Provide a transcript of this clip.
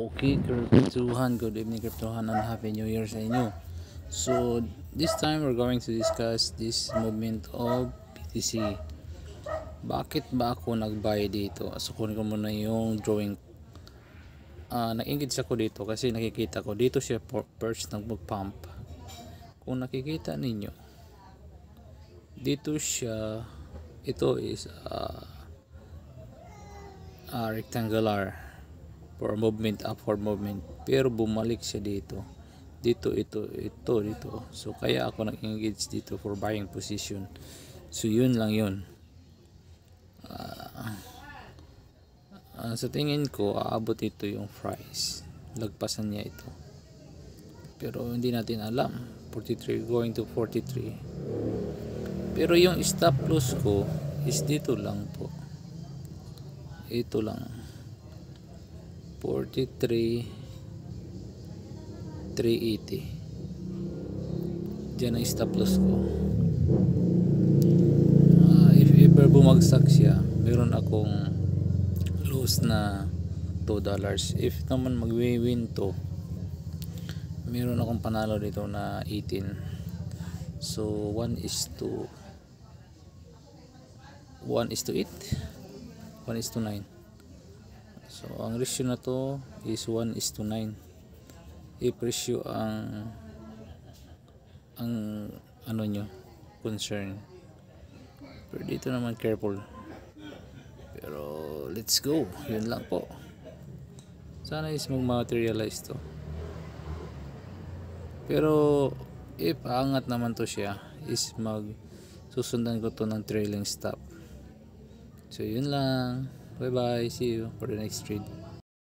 Okay, Kryptuhan, good evening Kryptuhan, and Happy New Year sa inyo. So, this time we're going to discuss this movement of BTC. Bakit ba ako nag-buy dito? So, kunin ko muna yung drawing. Nag-engage ako dito kasi nakikita ko dito siya first nag-pump. Kung nakikita ninyo, dito siya, ito is rectangular for movement, upward movement, pero bumalik siya dito, dito. So kaya ako nag-engage dito for buying position. So yun lang yun. Sa tingin ko aabot ito yung price, lagpasan niya ito, pero hindi natin alam. 43 going to 43, pero yung stop loss ko is dito lang po, ito lang, 43,380. Diyan ang stop loss ko. If ever bumagsak siya, meron akong loss na $2. If naman mag-win to, meron akong panalo dito na 18. So 1:8, 1:9. So ang ratio na to is 1:9. If ratio ang ano nyo concern, pero dito naman careful. Pero let's go, yun lang po. Sana is mag-materialize to. Pero if aangat naman to siya, is susundan ko to ng trailing stop. So yun lang. Bye bye, see you for the next trade.